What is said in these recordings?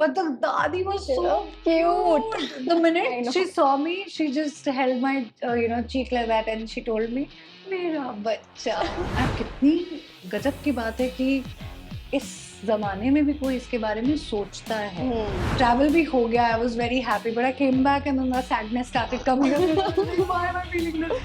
But the Dadi was so cute. The I minute know. she saw me, she just held my cheek like that and she told me, "मेरा बच्चा." अब कितनी गजब की बात है कि इस जमाने में भी कोई इसके बारे में सोचता है. Travel भी हो गया. I was very happy, but I came back and then the sadness started coming. Why am I feeling this?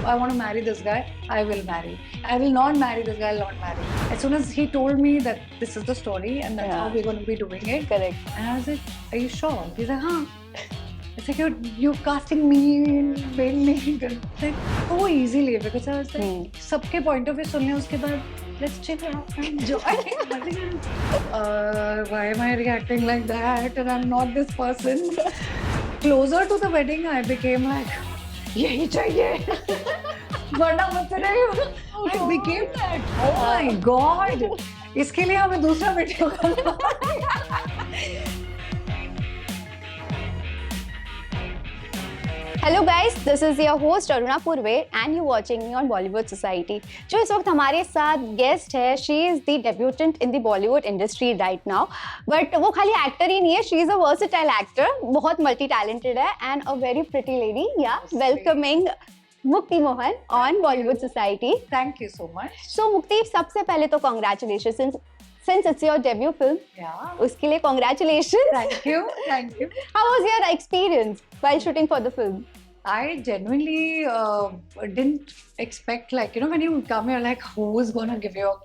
I want to marry this guy. I will marry. I will not marry this guy. I'll not marry. As soon as he told me that this is the story and that's how we're going to be doing it. Correct. And I was like, are you sure? He's like, huh. It's like you're casting me mainly like so easily because I was like सबके point of view सुनने उसके बाद let's chill out and enjoy. Why am I reacting like that? And I'm not this person. Closer to the wedding, I became like यही चाहिए. वरना मुझसे नहीं. I became that. Oh my God. इसके लिए हमें दूसरा वीडियो करना. Hello guys, this is your host Aruna Purve and you watching me on Bollywood Society. जो इस वक्त हमारे साथ गेस्ट है, she is the debutante in the Bollywood industry right now. But वो खाली एक्टर ही नहीं है, she is a versatile actor, बहुत मल्टी टैलेंटेड है and a very pretty lady. Yeah welcoming Mukti Mohan on Bollywood Society. Thank you so much. So मुक्ति, सबसे पहले तो congratulation since it's your debut film. Yeah. उसके लिए congratulations. Thank you. Thank you. How was your experience while shooting for the film? I genuinely didn't expect, like, when you come, you're like, who's gonna give you a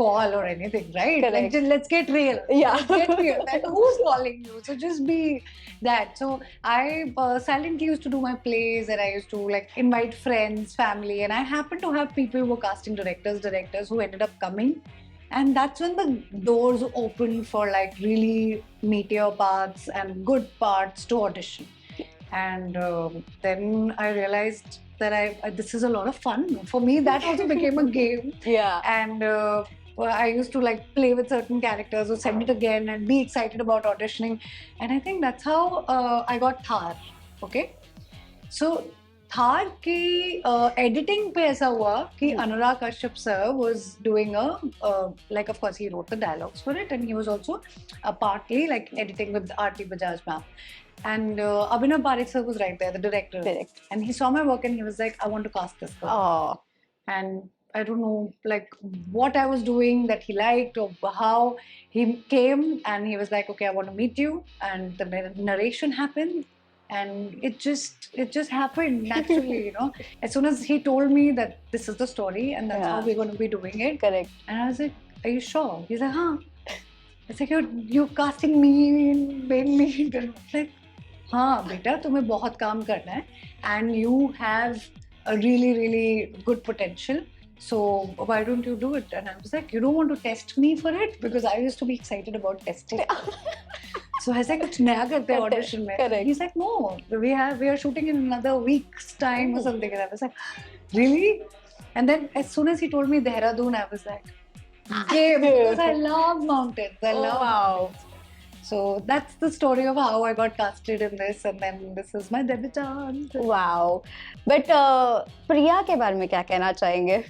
call or anything, right? Correct. Like, just, let's get real. Yeah. Let's get real. Like, who's calling you? So just be that. So I silently used to do my plays and I used to like invite friends, family, and I happened to have people who were casting directors who ended up coming. And that's when the doors opened for like really meteor parts and good parts to audition. And then I realized that this is a lot of fun. For me, that also became a game. Yeah. And I used to like play with certain characters or send it again and be excited about auditioning. And I think that's how I got Thar. Okay. So Thar की editing पे ऐसा हुआ कि Anurag Kashyap sir was doing like of course he wrote the dialogues for it and he was also partly like editing with Aarti Bajaj ma'am. And Abhinav Parekh sir was right there, the director. Correct. And he saw my work and he was like, I want to cast this girl. Oh. And I don't know like what I was doing that he liked or how he came and he was like, okay, I want to meet you. And the narration happened. And it just happened naturally, As soon as he told me that this is the story and that's how we're going to be doing it. Correct. And I was like, are you sure? He's like, huh. It's like, you're casting me mainly. It's like, हाँ बेटा, तुम्हें बहुत काम करना है and you have a really, really good potential. So why don't you do it? And I was like, you don't want to test me for it? Because I used to be excited about testing. So I was like, कुछ नया करते हैं audition में. Correct. He's like, no, we are shooting in another week's time or something. And I was like, really? And then as soon as he told me Dehradun, I was like, game, because I love mountains. I love mountains. So that's the story of how I got casted in this, and then this is my debutante. Wow. But प्रिया के बारे में क्या कहना चाहेंगे?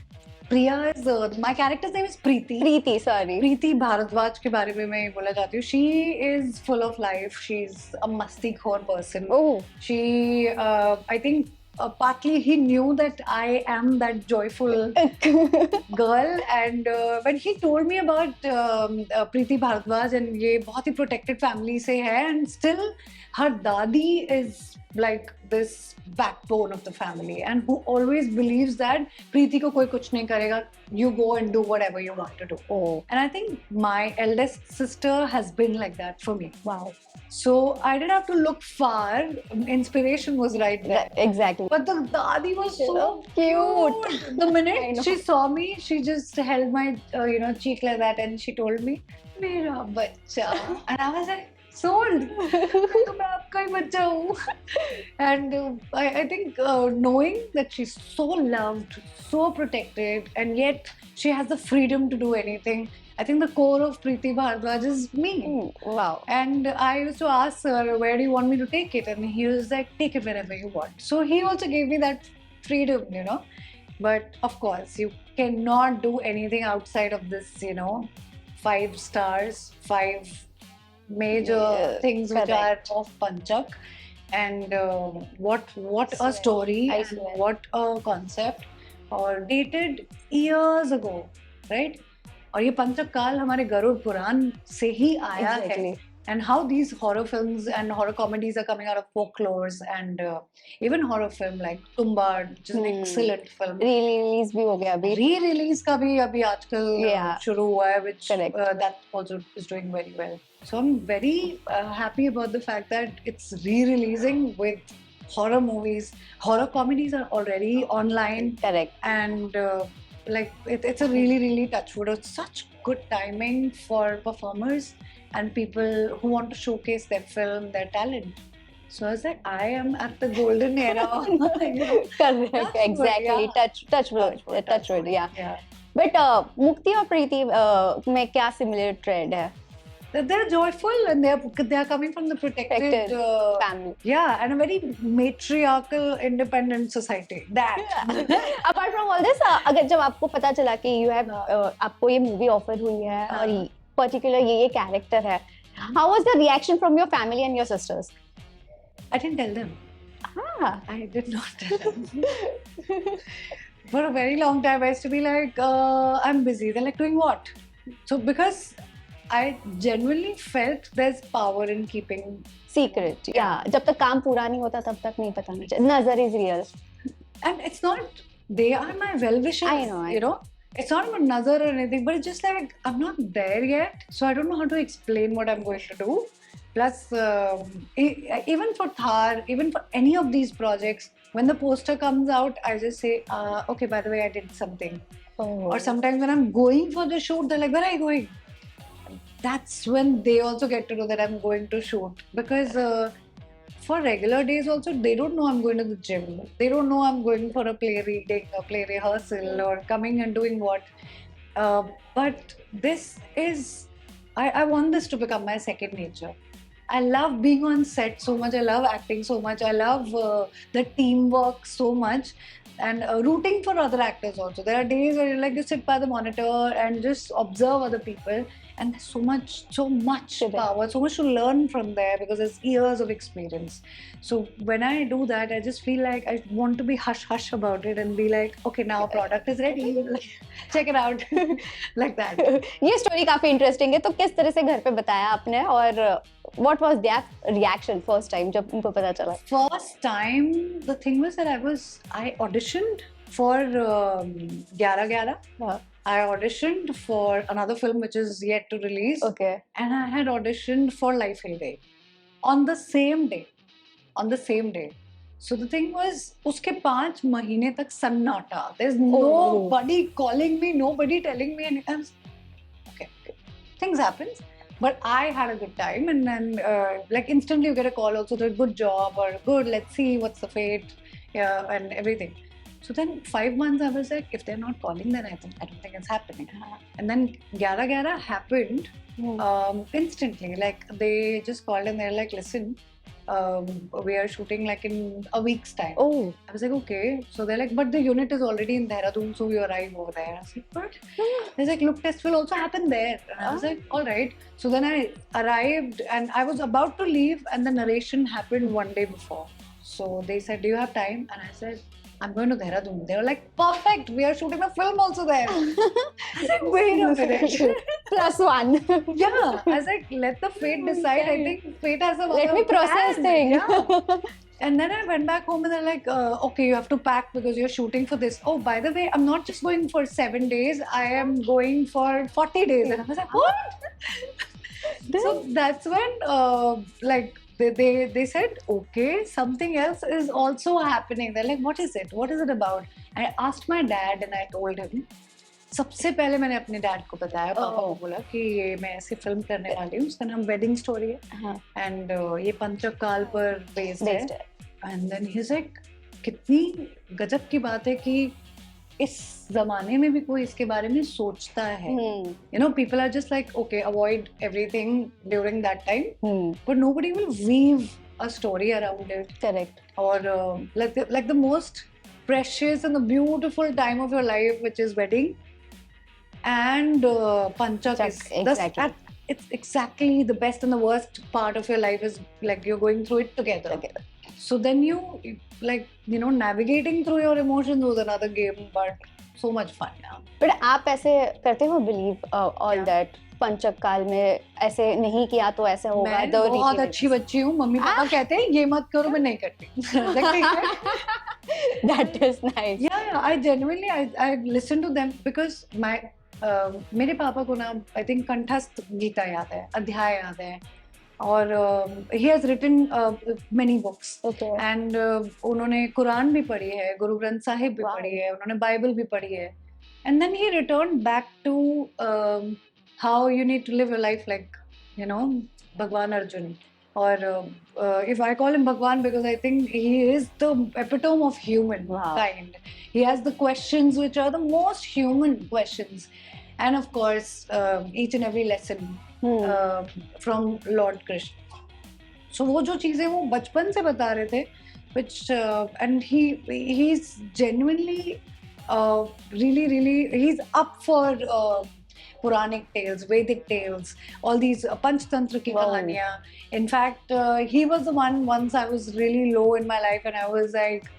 Priya is my character's name is Preeti. Preeti, sorry. Preeti Bharadwaj के बारे में मैं ये बोलना चाहती हूँ. She is full of life. She's a मस्तीखोर person. Oh. She, I think. Partly he knew that I am that joyful girl, and when he told me about Preeti Bharadwaj and ये बहुत ही protected family से है, and still her dadi is like this backbone of the family and who always believes that Preeti को कोई कुछ नहीं करेगा, you go and do whatever you want to do. Oh. And I think my eldest sister has been like that for me. Wow. So I didn't have to look far. Inspiration was right there. Exactly. But the dadi was so cute. The minute she saw me, she just held my cheek like that and she told me, "मेरा बच्चा." And I was like, sold. तो मैं आपका ही बच्चा हूँ. And I think knowing that she's so loved, so protected, and yet she has the freedom to do anything. I think the core of Preeti Bharadwaj is me. Wow. And I used to ask her, where do you want me to take it? And he was like, take it wherever you want. So he also gave me that freedom, But of course, you cannot do anything outside of this, 5 stars, 5 major Yeah, things which correct. are of Panchak, and what a Swear. story I and swear. what a concept, और dated years ago, right? और ये पंचक काल हमारे गरुड़ पुराण से ही आया है. Exactly. And how these horror films and horror comedies are coming out of folklores, and even horror film like Tumbad, which is an excellent film. Re-release भी हो गया अभी. Re-release का भी अभी आजकल Yeah. शुरू हुआ है, which Correct. that also is doing very well. So I'm very happy about the fact that it's re-releasing with horror movies. Horror comedies are already online, Correct. and like it's a really touchwood. It's such good timing for performers and people who want to showcase their film, their talent. So I was like, I am at the golden era. You know? Correct. Touch wood, Exactly. yeah. Touch wood. Yeah. Yeah. But मुक्ति और प्रीति में क्या similar trend है? They're joyful and they're coming from the protected Family. yeah, and a very matriarchal independent society. That Apart from all this, अगर जब आपको पता चला कि you have आपको ये movie offer हुई है और particular ये character है, how was the reaction from your family and your sisters? I didn't tell them. Ah. I did not tell them. For a very long time, I used to be like, I'm busy. They're like, doing what? So because I genuinely felt there's power in keeping. Secret. Yeah. जब तक काम पूरा नहीं होता तब तक नहीं बताना चाहिए. Nazar is real. And it's not, they are my well-wishers. I know. You know? It's not about nazar or anything, but it's just like, I'm not there yet. So I don't know how to explain what I'm going to do. Plus, even for Thar, even for any of these projects, when the poster comes out, I just say, okay, by the way, I did something. Oh. Or sometimes when I'm going for the shoot, they're like, where are you going? That's when they also get to know that I'm going to shoot. Because for regular days also, they don't know I'm going to the gym. They don't know I'm going for a play reading, a play rehearsal, or coming and doing what. But this is, I want this to become my second nature. I love being on set so much. I love acting so much. I love the teamwork so much. And rooting for other actors also. There are days where you like to sit by the monitor and just observe other people. And there's so much power, so much to learn from there because there's years of experience. So when I do that, I just feel like I want to be hush about it and be like, okay, now product is ready. Like, check it out, like that. ये story काफी interesting है. तो किस तरह से घर पे बताया आपने और what was their reaction first time जब उनको पता चला? First time, the thing was that I auditioned for 11-11. I auditioned for another film which is yet to release. Okay. And I had auditioned for Life Hill Day on the same day. So the thing was, uske 5 mahine tak sannata. There's nobody calling me, nobody telling me anything. Okay. Things happen. But I had a good time, and then like instantly you get a call also that good job or good, let's see what's the fate, yeah, and everything. So then 5 months I was like, if they're not calling, then I don't think it's happening. And then 11-11 happened instantly. Like they just called and they're like, listen, we are shooting like in a week's time. Oh. I was like, okay. So they're like, but the unit is already in Dehradun, so we arrive over there. I was like, what? They're like, look, test will also happen there. And I was like, all right. So then I arrived and I was about to leave and the narration happened one day before. So they said, do you have time? And I said, I'm going to Dehradun. They were like, perfect, we are shooting a film also there. I was like, wait a minute. +1. Yeah, I was like, let the fate decide. I think fate has a Let me process things. Yeah. And then I went back home and they're like, okay, you have to pack because you're shooting for this. Oh, by the way, I'm not just going for 7 days, I am going for 40 days. And I was like, what? So that's when, like, they said, okay, something else is also happening. They're like, what is it? What is it about? I asked my dad and I told him. सबसे पहले मैंने अपने dad को बताया, पापा को बोला कि ये मैं ऐसी फिल्म करने वाली हूँ, उसका नाम वेडिंग स्टोरी है एंड ये पंचक काल पर बेस्ड है. And then he is like, कितनी गजब की बात है कि इस जमाने में भी कोई इसके बारे में सोचता है. You know, people are just like, okay, avoid everything during that time, but nobody will weave a story around it. Correct. और like the most precious and the beautiful time of your life, which is wedding, and Panchak is exactly. it's exactly the best and the worst part of your life is like you're going through it together. So then you like navigating through your emotions was another game, but so much fun. Yeah. But आप ऐसे करते हो believe all that पंचक काल में ऐसे नहीं किया तो ऐसे होगा? मैं बहुत अच्छी बच्ची हूँ, मम्मी पापा कहते हैं ये मत करो, मैं नहीं करती. That is nice. Yeah, I genuinely I listen to them because my मेरे पापा को ना आई थिंक कंठस्थ गीता याद है, अध्याय याद है, और he has written many books okay. And उन्होंने कुरान भी पढ़ी है, गुरु ग्रंथ साहिब भी Wow. पढ़ी है, उन्होंने बाइबल भी पढ़ी है, and then he return back to how you need to live a life like Bhagwan Arjun. Or if I call him Bhagwan because I think he is the epitome of humankind. He has the questions which are the most human questions, and of course each and every lesson from Lord Krishna. So वो जो चीजें वो बचपन से बता रहे थे, which and he's genuinely really he's up for Puranic tales, Vedic tales, all these Panchtantra ki kahaniyan. In fact, he was the one once I was really low in my life and I was like,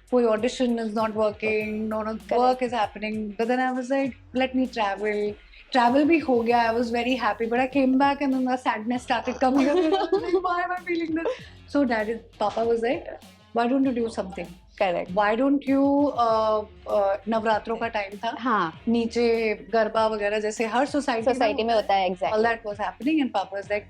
koi audition is not working, no work is happening. But then I was like, let me travel. Travel bhi ho gaya. I was very happy, but I came back and then the sadness started coming up. I was like, why am I feeling this? So Papa was like, why don't you do something? Correct. Why don't you नवरात्रों का time था, हाँ, नीचे गरबा वगैरह जैसे हर society में होता है. all exactly. that was happening and Papa was like,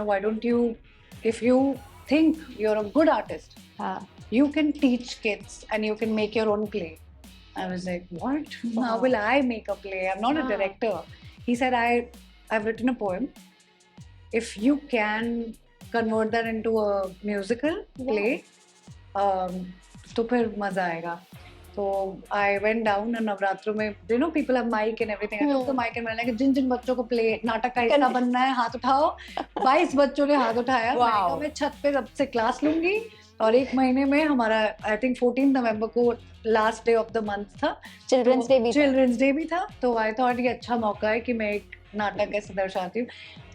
why don't you, if you think you're a good artist, हाँ. you can teach kids and you can make your own play. I was like, what? Wow. How will I make a play? I'm not a Wow. director. He said, I've written a poem. If you can convert that into a musical play, तो फिर मजा आएगा. So I went down and नवरात्रों में people have mic and everything. I took the mic and मैंने कहा जिन बच्चों को प्ले नाटक का हिस्सा बनना है हाथ उठाओ. 22 बच्चों ने हाथ उठाया. मैंने कहा मैं छत पे सबसे क्लास लूंगी और 1 महीने में हमारा आई थिंक 14 नवंबर को last day of the month था, चिल्ड्रंस डे भी था. तो आई थॉट ये अच्छा मौका है कि मैं एक नाटक ऐसे दर्शाती हूँ.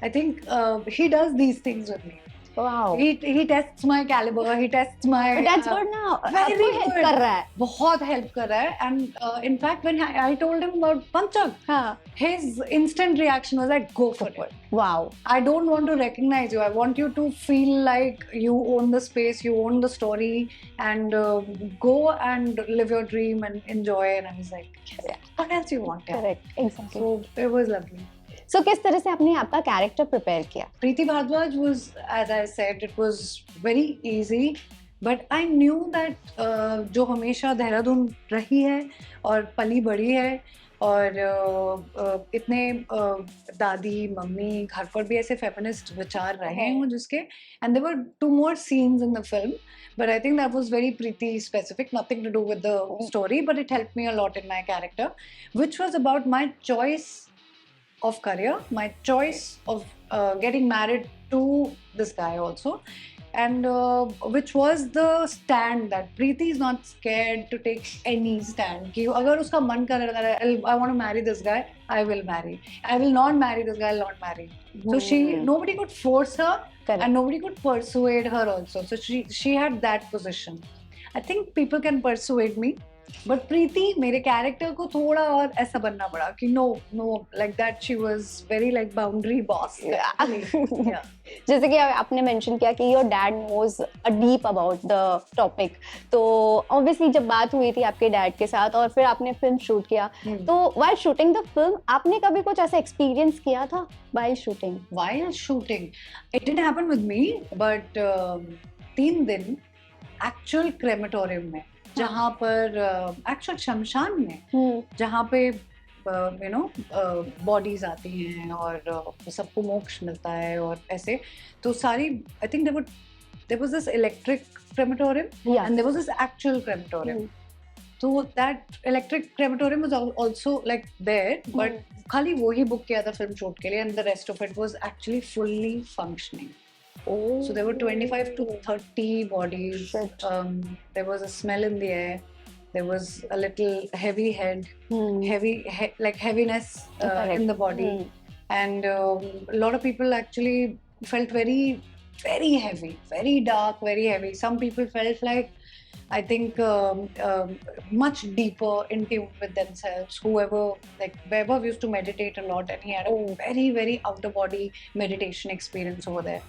I think he does these things with me. Wow. He tests my caliber, he tests my But that's good now. very help good. कर रहा है. बहुत help कर रहा है. And in fact when I told him about Panchak, हाँ. his instant reaction was like, go for it. Wow. I don't want to recognize you. I want you to feel like you own the space, you own the story, and go and live your dream and enjoy. And I was like, what else you want? Correct. Exactly. So it was lovely. So किस तरह से आपने आपका character prepare किया? Preeti Bhardwaj was, as I said, it was very easy, but I knew that जो हमेशा देहरादून रही है और पली बड़ी है और इतने दादी मम्मी घर पर भी ऐसे फेमिनिस्ट विचार रहे हों जिसके, and there were 2 more scenes in the film, but I think that was very Preeti specific, nothing to do with the story, but it helped me a lot in my character, which was about my choice of career, my choice of getting married to this guy also, and which was the stand that Preeti is not scared to take any stand. कि अगर उसका मन कर रहा है I want to marry this guy, I will marry. I will not marry this guy, I'll not marry. So nobody could force her. Correct. And nobody could persuade her also. So she had that position. I think people can persuade me, but Preeti मेरे character को थोड़ा और ऐसा बनना पड़ा कि no like that she was very like boundary boss. Yeah. जैसे कि आपने मेंशन किया कि your dad knows a deep about the topic, तो obviously जब बात हुई थी आपके डैड के साथ और फिर आपने फिल्म शूट किया, तो while shooting the film आपने कभी कुछ ऐसा एक्सपीरियंस किया था while shooting? While shooting, it didn't happen with me, but 3 दिन actual crematorium में, जहाँ पर एक्चुअल शमशान में, जहाँ पे बॉडीज आती हैं और सबको मोक्ष मिलता है और ऐसे, तो सारी I think there was this electric crematorium, and there was this actual crematorium. So that electric crematorium was also like there, but खाली वो ही बुक किया था फिल्म शूट के लिए, and the rest of it was actually fully functioning. Oh. So there were 25 to 30 bodies. There was a smell in the air. There was a little heavy head, like heaviness in the body. and a lot of people actually felt very, very heavy, very dark, very heavy. Some people felt like, I think, much deeper in tune with themselves. Whoever, like Vaibhav used to meditate a lot, and he had a very, very out of body meditation experience over there.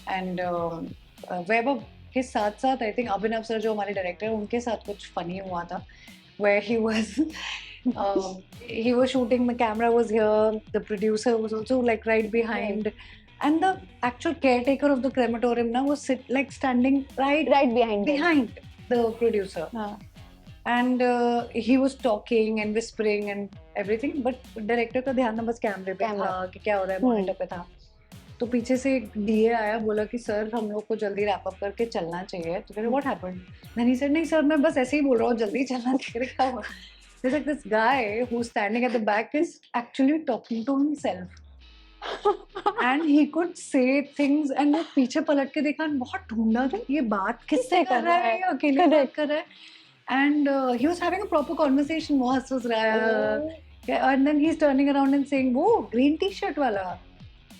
And Vaibhav के साथ साथ I think Abhinav sir जो हमारे director हैं उनके साथ कुछ funny हुआ था, where he was shooting, the camera was here, the producer was also like right behind, and the actual caretaker of the crematorium now was standing right behind the producer. And he was talking and whispering and everything, but director का ध्यान ना बस कैमरे पे था कि क्या हो रहा है, मॉनिटर पे था. तो पीछे से एक डीए आया, बोला कि सर हम लोग को जल्दी रैप अप करके चलना चाहिए. तो कहते what happened? Then he said नहीं सर मैं बस ऐसे ही बोल रहा हूँ जल्दी चलना चाहिए. क्या हुआ? There's like this guy who's standing at the back is actually talking to himself. And he could say things, and वो पीछे पलट के देखा, बहुत ढूंढा कि ये बात किससे कर रहा है, ये अकेले बात कर रहा है. And he was having a proper conversation. वो हंस रहा है, and then he's turning around and saying वो green t-shirt वाला,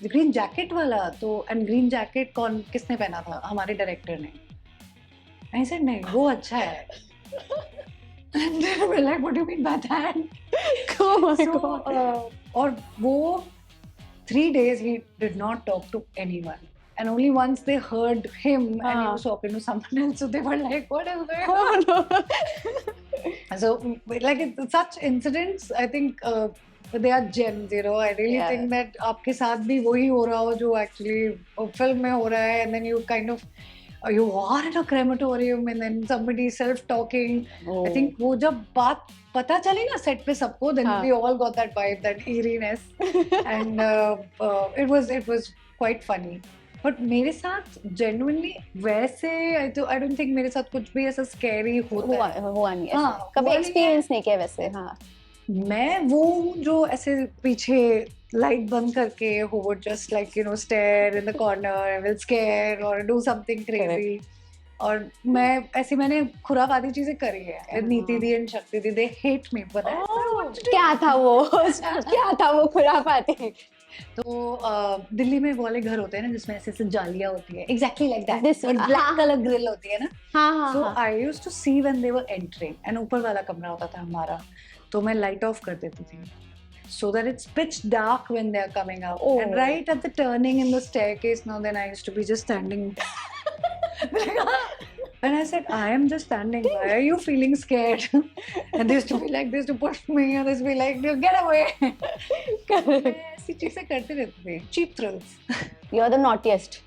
ग्रीन जैकेट वाला. तो एंड ग्रीन जैकेट कौन किसने पहना था? हमारे डायरेक्टर ने. ऐसे नहीं वो अच्छा है. And we're like, what do you mean by that? Oh my God. और वो 3 days he did not talk to anyone, and only once they heard him and he was talking to someone else, so they were like, what is going on? So like such incidents, I think they are gems, you know. I really think that आपके साथ भी वही हो रहा हो जो actually film में हो रहा है, and then you kind of you are in a crematorium and then somebody self-talking. I think वो जब बात पता चली ना set पे सबको, then we all got that vibe, that eeriness, and it was quite funny. But मेरे साथ genuinely वैसे I don't think मेरे साथ कुछ भी ऐसा scary होता है. हुआ नहीं है. कभी experience नहीं किया वैसे. हाँ. मैं वो जो ऐसे पीछे लाइट बंद करके who would just like you know stare in the corner and will scare or do something crazy. और मैं ऐसी मैंने खुराफाती चीजें करी है. नीति दी एंड शक्ति दी, they hate me for that. क्या था वो खुराफाती? तो दिल्ली में वाले घर होते हैं ना जिसमें ऐसे ऐसे जालियां होती है, exactly like that, और ब्लैक कलर ग्रिल होती है ना. So I used to see when they were entering, and ऊपर वाला कमरा होता था हमारा, तो मैं लाइट ऑफ कर देती थी so that it's pitch dark when they are coming out. And right at the turning in the staircase, now then I used to be just standing. And I said, I am just standing. Why are you feeling scared? And they used to be like, they used to push me, and they used to be like, get away. ऐसी चीजें करते रहते थे. Cheap thrills. You are the naughtiest.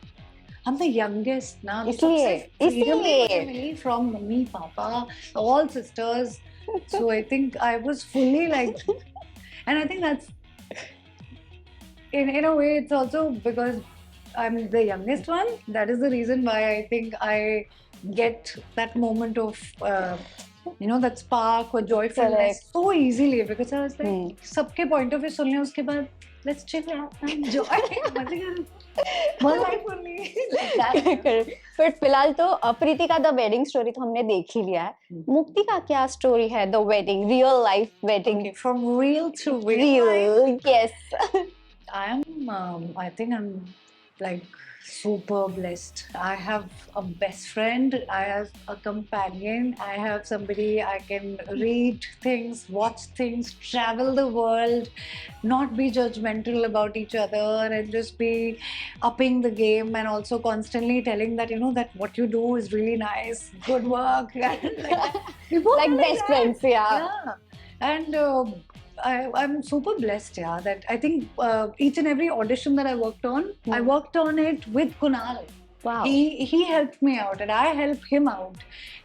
I'm the youngest ना. इसलिए from mummy, papa, all sisters. So I think I was fully like, and I think that's in a way it's also because I'm the youngest one. That is the reason why I think I get that moment of you know, that spark or joyfulness so easily, because I was like सबके point of view सुन लें, उसके बाद let's chill out and enjoy. One life only. But फिलहाल तो प्रीति का the wedding story तो हमने देख ही लिया है. मुक्ति का क्या स्टोरी है? The wedding, real life wedding. From real to real. Yes. I think I'm like super blessed. I have a best friend, I have a companion, I have somebody I can read things, watch things, travel the world, not be judgmental about each other, and just be upping the game, and also constantly telling that, you know, that what you do is really nice, good work. Like best friends. Yeah. And I'm super blessed, that I think each and every audition that I worked on, I worked on it with Kunal. Wow. He helped me out and I helped him out.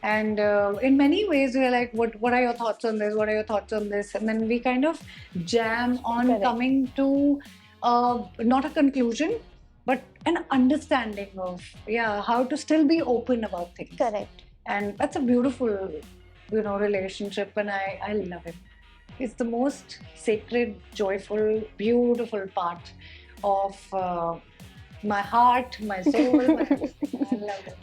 And in many ways, we were like, what are your thoughts on this? What are your thoughts on this? And then we kind of jam on coming to not a conclusion, but an understanding of, how to still be open about things. Correct. And that's a beautiful, you know, relationship, and I love it. It's the most sacred, joyful, beautiful part of my heart, my soul. I love it.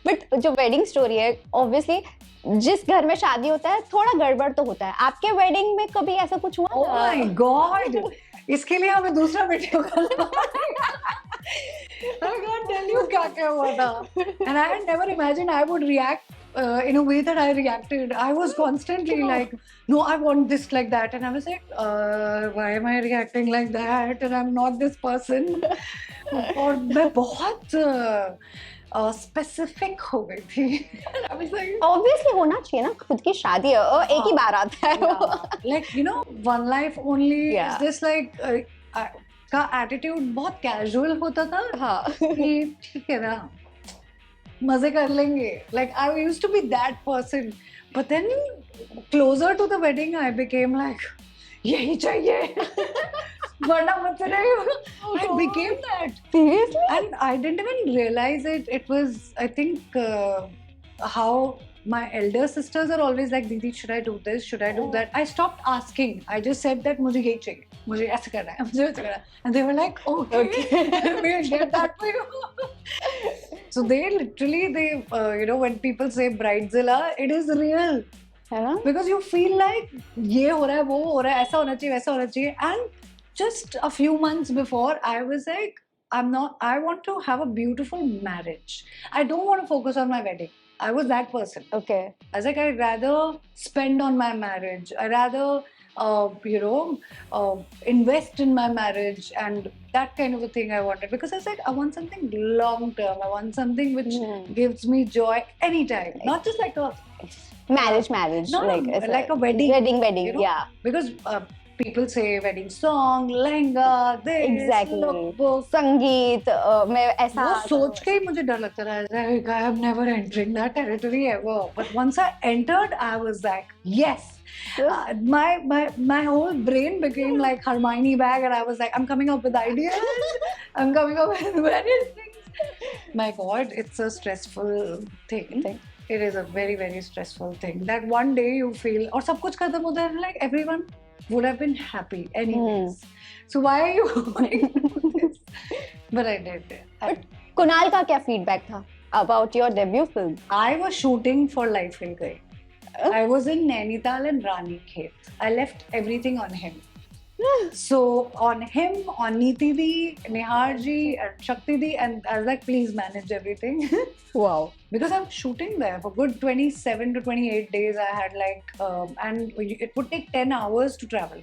But जो wedding story है, obviously जिस घर में शादी होता है थोड़ा गड़बड़ तो होता है. आपके wedding में कभी ऐसा कुछ हुआ? Oh my God! इसके लिए हमें दूसरा वीडियो करना I can't tell you क्या क्या हुआ था. And I had never imagined I would react in a way that I reacted. I was constantly like, no, I want this like that. And I was like, why am I reacting like that? And I'm not this person. और मैं बहुत specific हो गई थी. I was like, obviously होना चाहिए ना, खुद की शादी है और एक ही बार आता है वो. like you know, one life only. Yeah. Is this like का एटीट्यूड बहुत कैजुअल होता था. हाँ. कि ठीक है ना, मजे कर लेंगे. Like I used to be that person, but then closer to the wedding, I became like, यही चाहिए. वरना मुझसे नहीं होगा. I became that. Seriously? And I didn't even realize it. It was, I think, how my elder sisters are always like, Didi, should I do this? Should I do that? I stopped asking. I just said that मुझे यही चाहिए. मुझे ऐसा करना है. मुझे ऐसा करना है. And they were like, okay, we'll get that for you. So they literally, you know, when people say bridezilla, it is real. है ना? Because you feel like ये हो रहा है, वो हो रहा है, ऐसा होना चाहिए, वैसा होना चाहिए. And just a few months before, I was like, I want to have a beautiful marriage. I don't want to focus on my wedding. I was that person. Okay. I was like, I'd rather spend on my marriage. I'd rather, you know, invest in my marriage, and that kind of a thing I wanted. Because I was like, I want something long term. I want something which gives me joy anytime. Not just like a Marriage, no, like a wedding. Wedding, you know? yeah. Because people say wedding song, lehenga, this, Exactly. lookbook. संगीत मैं ऐसा वो सोच के ही मुझे डर लगता रहा. I am never entering that territory ever. But once I entered, I was like, yes. My whole brain became like Hermione bag, and I was like, I'm coming up with ideas. I'm coming up with various things. My God, it's a stressful thing. It is a very, very stressful thing. That one day you feel, और सब कुछ खत्म होता है, like everyone would have been happy anyways. So why are you going to do this? But I did it. Kunal का क्या feedback था about your debut film? I was shooting for Life Will Gaye. I was in Nainital and Ranikhet. I left everything on him. So on him, on Neeti Di, Nihar Ji, and Shakti Di, and I was like, please manage everything. Wow. Because I'm shooting there for good 27 to 28 days. I had like, and it would take 10 hours to travel.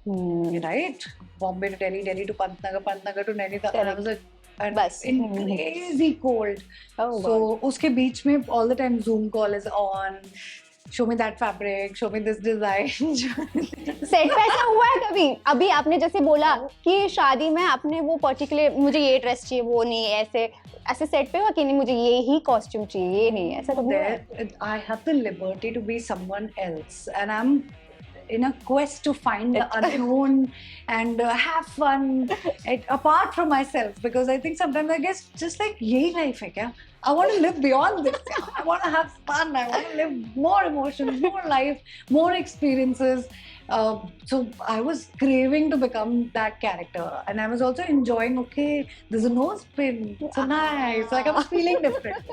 Right? Bombay to Delhi, Delhi to Pantnagar, Pantnagar to Nainital. And I was like, and Bus. in crazy cold. Oh, So uske beach mein all the time Zoom call is on. Show me that fabric, show me this design. Set पे ऐसा हुआ है कभी? अभी आपने जैसे बोला कि शादी में आपने वो पर्टिकुलर मुझे ये ड्रेस चाहिए, वो नहीं, ऐसे सेट पे हुआ कि नहीं मुझे ये ही कॉस्ट्यूम चाहिए, ये नहीं, ऐसा कभी हुआ है? I have the liberty to be someone else, and I'm in a quest to find the unknown and have fun apart from myself, because I think sometimes I guess just like यही life है क्या? I want to live beyond this. I want to have fun. I want to live more emotions, more life, more experiences. So I was craving to become that character, and I was also enjoying. Okay, there's a nose pin. So nice. Like I was feeling different.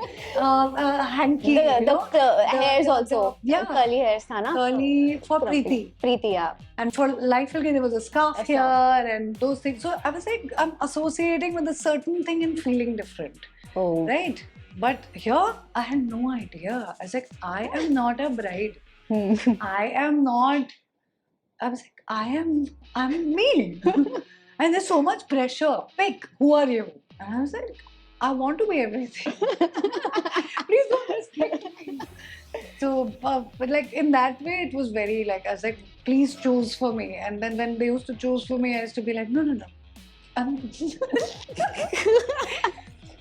Hanky. The hairs also. Yeah. Curly hairs था ना? Curly for Preeti. Preeti, yeah. And for Life Will Gaye, there was a scarf here and those things. So I was like, I'm associating with a certain thing and feeling different. Oh. Right? But here, I had no idea. I was like, I am not a bride. I am not. I was like, I'm me. And there's so much pressure. Pick, who are you? And I was like, I want to be everything. Please don't restrict me. So, but like in that way, it was very like, I was like, please choose for me. And then when they used to choose for me, I used to be like, no.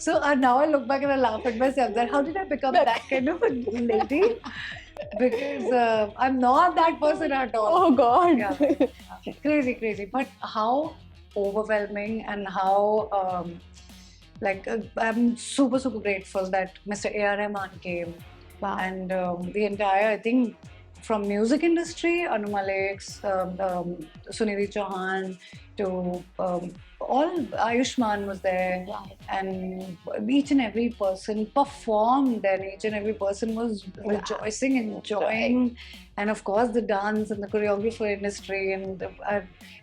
So now I look back and I laugh at myself that how did I become that kind of a lady? Because I'm not that person at all. Oh God. Yeah. Crazy. But how overwhelming and how I'm super grateful that Mr. A.R. Rahman came. Wow. And the entire, I think, from music industry, Anu Malik, Sunidhi Chauhan, to all Ayushman was there, Wow. and each and every person performed, and each and every person was rejoicing, enjoying, and of course the dance and the choreographer industry, and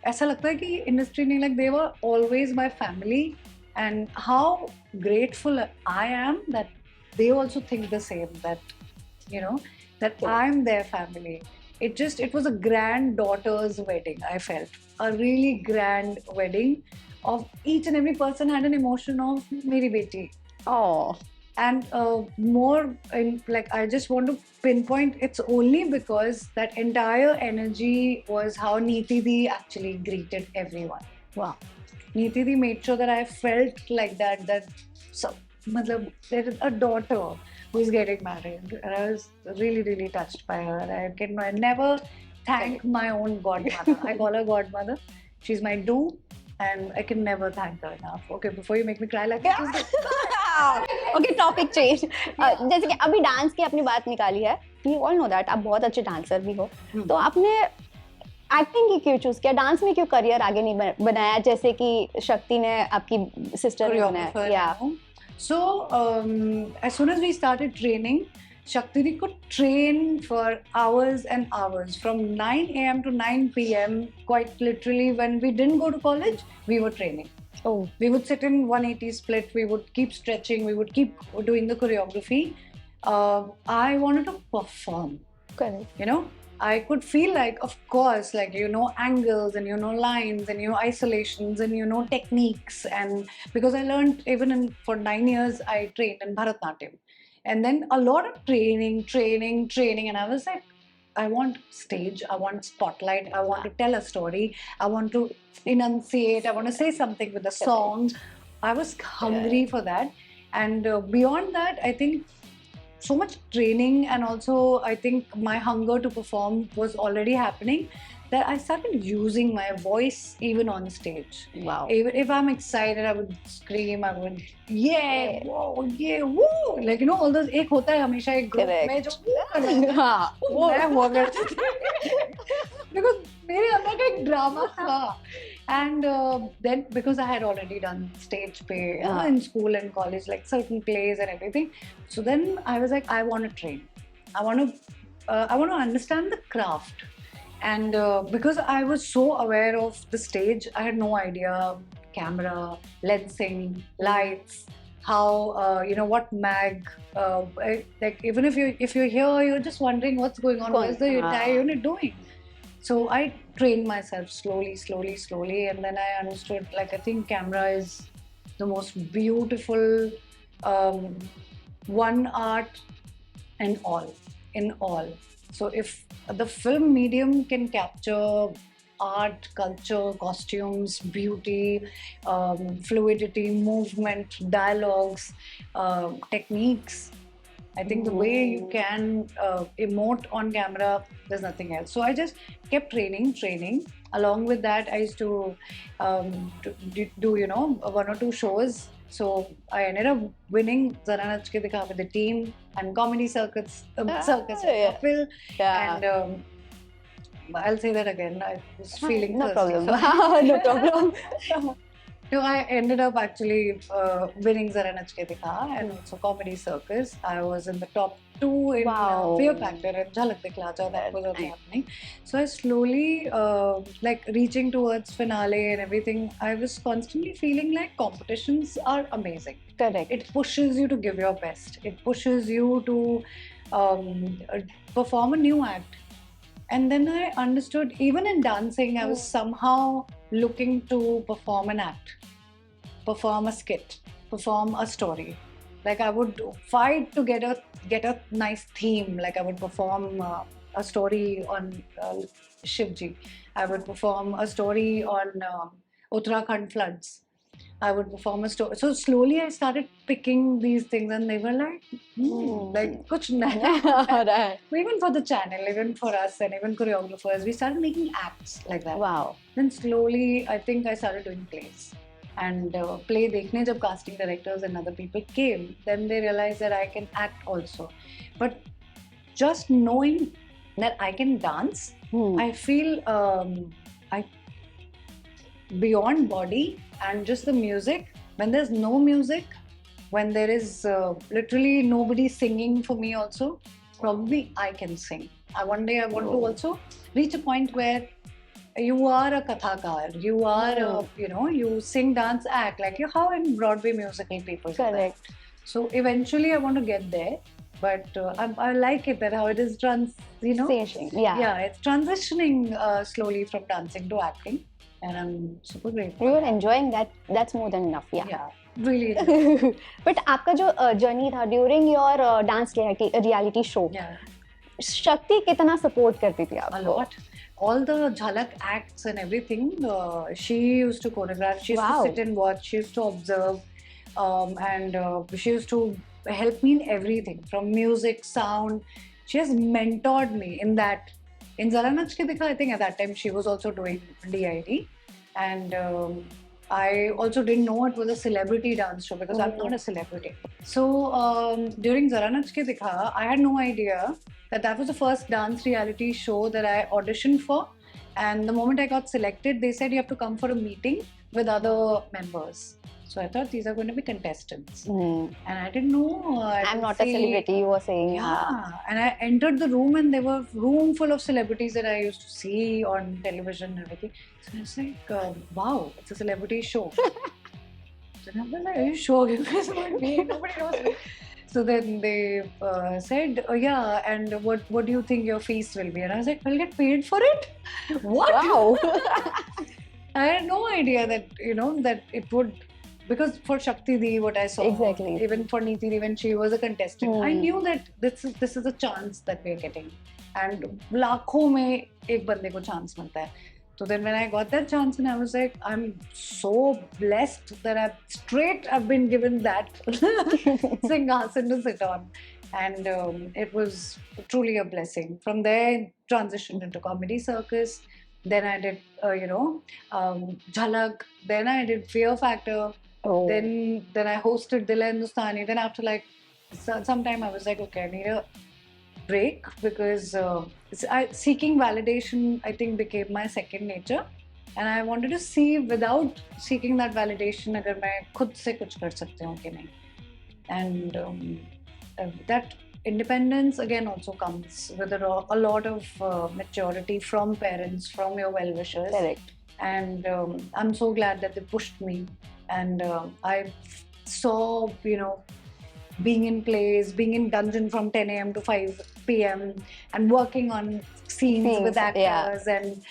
ऐसा लगता है कि industry नहीं, like they were always my family, and how grateful I am that they also think the same, that you know that Correct. I'm their family. It was a granddaughter's wedding. I felt a really grand wedding of each and every person had an emotion of meri beti. Oh, And more in, like, I just want to pinpoint, it's only because that entire energy was how Neeti Di actually greeted everyone. wow. Neeti Di made sure that I felt like that so, matlab, there is a daughter who is getting married, and I was really, really touched by her. I never thank my own godmother. I call her godmother. She's my do, and I can never thank her enough. Okay, before you make me cry like this. Okay topic change जैसे कि अभी dance की अपनी बात निकाली है, we all know that आप बहुत अच्छे डांसर भी हो, तो आपने एक्टिंग की क्यों चूज किया, डांस में क्यों करियर आगे नहीं बनाया जैसे कि शक्ति ने आपकी सिस्टर ने बनाया? Yeah. So as soon as we started training, Shakti could train for hours and hours from 9 a.m. to 9 p.m. Quite literally, when we didn't go to college, we were training. Oh, We would sit in 180 split, we would keep stretching, we would keep doing the choreography. I wanted to perform, correct. you know. I could feel like, of course, like, you know, angles, and you know, lines, and you know, isolations, and you know, techniques. And because I learned, even for 9 years, I trained in Bharatnatyam. And then a lot of training. And I was like, I want stage, I want spotlight, I want to tell a story, I want to enunciate, I want to say something with a song. I was hungry for that. And beyond that, I think so much training, and also I think my hunger to perform was already happening, that I started using my voice even on stage. Wow. Even if I'm excited, I would scream, I would yeah, whoa, yeah, woo, like, you know, all those, एक होता है हमेशा एक group Correct. में जो woo करना है, हाँ, वो मैं हुआ करती थी because मेरे अंदर का एक ड्रामा था. And then, because I had already done stage play in school and college, like certain plays and everything, so then I was like, I want to train, I want to understand the craft. And because I was so aware of the stage, I had no idea camera, lensing, lights, how you know, what mag, like, even if you're here, you're just wondering what's going on, what's the entire unit doing. So I trained myself slowly, and then I understood, like, I think camera is the most beautiful one art in all. So if the film medium can capture art, culture, costumes, beauty, fluidity, movement, dialogues, techniques, I think the way you can emote on camera, there's nothing else. So I just kept training. Along with that, I used to do, you know, 1 or 2 shows. So I ended up winning Zara Nach Ke Dikha with the team, and comedy circus with Kapil. And I'll say that again. I was feeling no thirsty. problem. No problem. No, I ended up actually winning Zara Nach Ke Dikha, and also Comedy Circus. I was in the top 2 in Wow. Fear Factor and Jhalak Dikhla Ja. That was also happening. So I slowly, like, reaching towards finale and everything, I was constantly feeling like competitions are amazing. Correct. It pushes you to give your best. It pushes you to perform a new act. And then I understood, even in dancing, I was somehow looking to perform an act, perform a skit, perform a story. Like, I would fight to get a nice theme. Like, I would perform a story on Shivji. I would perform a story on Uttarakhand floods. I would perform a story. So slowly I started picking these things, and they were like, like, kuch nahi. Right. Even for the channel, even for us, and even choreographers, we started making acts like that. Wow. Then slowly, I think I started doing plays. And play dekhne jab casting directors and other people came, then they realized that I can act also. But just knowing that I can dance, I feel beyond body and just the music, when there's no music, when there is literally nobody singing for me also, probably I can sing. One day I want to also reach a point where you are a kathakar, you are you sing, dance, act like how in Broadway musical people do that. Correct. So eventually I want to get there, but I like it that how it is Singing, yeah. it's transitioning slowly from dancing to acting, and I'm super grateful. You were enjoying that. That's more than enough. Yeah. Yeah, really. But आपका जो journey था during your dance reality show, Yeah, शक्ति कितना support करती थी a आपको? lot. All the jhalak acts and everything, she used to choreograph. She used Wow. to sit and watch. She used to observe, and she used to help me in everything from music, sound. She has mentored me in that. In Zara Nach Ke Dikha, I think at that time she was also doing DID, and I also didn't know it was a celebrity dance show because I'm not a celebrity. So during Zara Nach Ke Dikha, I had no idea that was the first dance reality show that I auditioned for. And the moment I got selected, they said you have to come for a meeting with other members. So I thought these are going to be contestants. And I didn't know. I'm not a celebrity, you were saying. Yeah. And I entered the room and there were room full of celebrities that I used to see on television and everything. So I was like, wow, it's a celebrity show. So I was like, are you sure? Because nobody knows me. So then they said, oh yeah, and what do you think your fees will be? And I was like, I'll get paid for it? What? Wow. I had no idea that, that it would, because for Shakti Di, what I saw, Exactly. even for Neeti Di, when she was a contestant, I knew that this is a chance that we're getting. And लाखों में एक बंदे को chance मिलता है. So then when I got that chance, and I was like, I'm so blessed that I've been given that singhasan to sit on. And it was truly a blessing. From there, transitioned into Comedy Circus. Then I did, Jhalak. Then I did Fear Factor. Oh. Then I hosted Dil Hai Hindustani. Then after some time, I was like, okay, I need a break because seeking validation, I think, became my second nature. And I wanted to see without seeking that validation, अगर मैं खुद से कुछ कर सकती हूँ कि नहीं. And that independence again also comes with a lot of maturity from parents, from your well-wishers. Correct. And I'm so glad that they pushed me. And I saw, being in plays, being in dungeon from 10 a.m. to 5 p.m. and working on scenes with actors and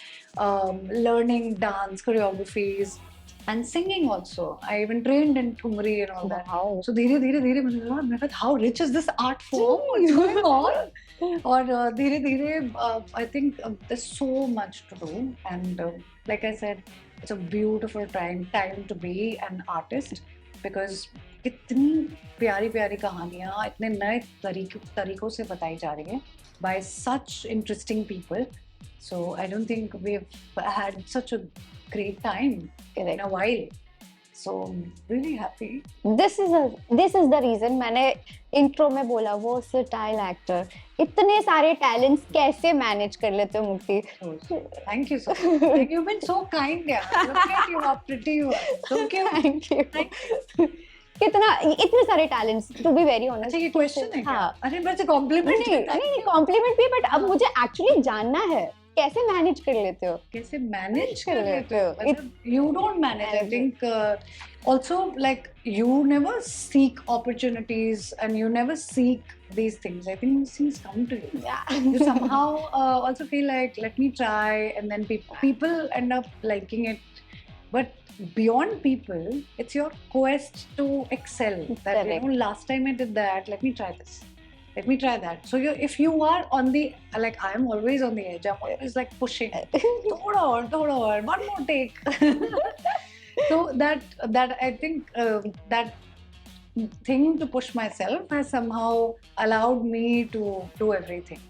learning dance choreographies and singing also. I even trained in Thumri and all that. Wow. So धीरे धीरे how rich is this art form? What's going on? Or धीरे धीरे I think there's so much to do, and like I said, it's a beautiful time to be an artist because इतनी प्यारी प्यारी कहानियाँ इतने नए तरीकों से बताई जा रही है by such interesting people. So I don't think we've had such a great time in a while. So I'm really happy. This is the reason मैंने intro में बोला versatile actor. इतने सारे talents कैसे manage कर लेते हो मुक्ति? Thank you so much. Like, you've been so kind, yeah. Look at you, how pretty you are. So cute. Thank you. इतने सारे talents to be very honest. अच्छा ये क्वेश्चन है हाँ. अरे मुझे कॉम्प्लीमेंट नहीं कॉम्प्लीमेंट भी बट अब मुझे एक्चुअली जानना है कैसे मैनेज कर लेते हो. कैसे मैनेज कर लेते हो मतलब you don't manage. I think also like you never seek opportunities and you never seek these things. I think these things come to you. Yeah. You somehow also feel like let me try, and then people end up liking it. But beyond people, it's your quest to excel. That last time I did that, let me try this. Let me try that. So if you are on the, like I am always on the edge, I'm always like pushing. Thoda aur, one more take. So that I think that thing to push myself has somehow allowed me to do everything.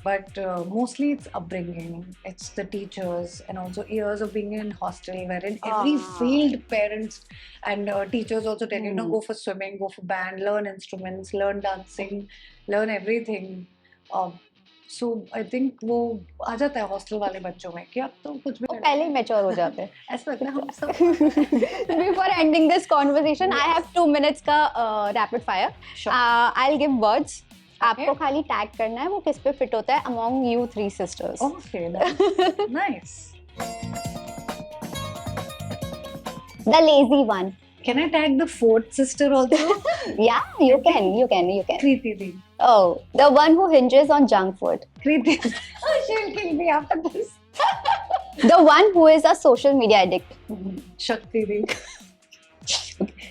But mostly it's upbringing, it's the teachers, and also years of being in hostel wherein every field parents and teachers also tell you, go for swimming, go for band, learn instruments, learn dancing, learn everything. So I think वो आ जाता है hostel वाले बच्चों में कि अब तो कुछ भी वो पहले ही मैच्योर हो जाते हैं. ऐसा लगता है हम सब Before ending this conversation, I have 2 minutes का rapid fire. Sure. I'll give words. Okay. आपको खाली टैग करना है वो किस पे फिट होता है among you 3 sisters. Okay, that's nice. The lazy one. Can I tag the fourth sister also? Yeah, you can. Kriti Di. Oh, the one who hinges on junk food. Kriti. Oh, she'll kill me after this. The one who is a social media addict. Shakti Di.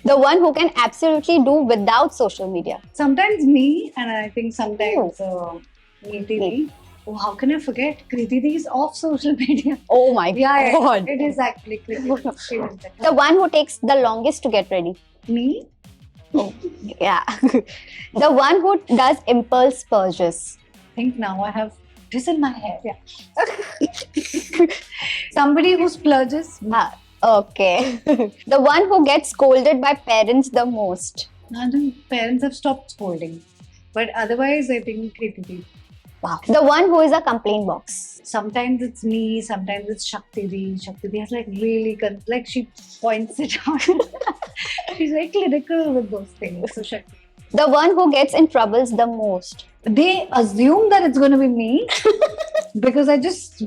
The one who can absolutely do without social media. Sometimes me, and I think sometimes Kriti Di. Oh, how can I forget? Kriti Di is off social media. Oh my Yeah, god. it is actually Kriti Di. She is there. The one who takes the longest to get ready. Me? Oh, yeah. The one who does impulse purges. I think now I have this in my head. Yeah. Somebody who splurges. Ah, okay. The one who gets scolded by parents the most. I think parents have stopped scolding. But otherwise, I think Kriti Di. Wow. The one who is a complaint box. Sometimes it's me, sometimes it's Shakti Di. Shakti Di has like really, like she points it out. She's very clinical with those things. So Shakti. The one who gets in troubles the most. They assume that it's going to be me because I just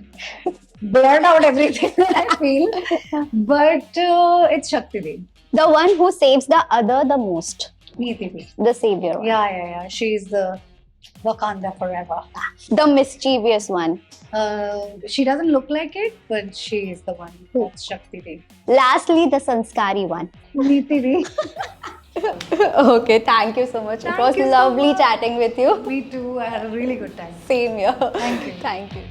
blurt out everything that I feel. But it's Shakti Di. The one who saves the other the most. Neeti Di. The savior one. Yeah. She's the Wakanda forever. The mischievous one. She doesn't look like it, but she is the one. That's Shakti Di. Lastly, the sanskari one. Neeti Di. Okay, thank you so much. Thank It was you so lovely much. chatting with you. Me too. I had a really good time. Same here. Thank you. Thank you.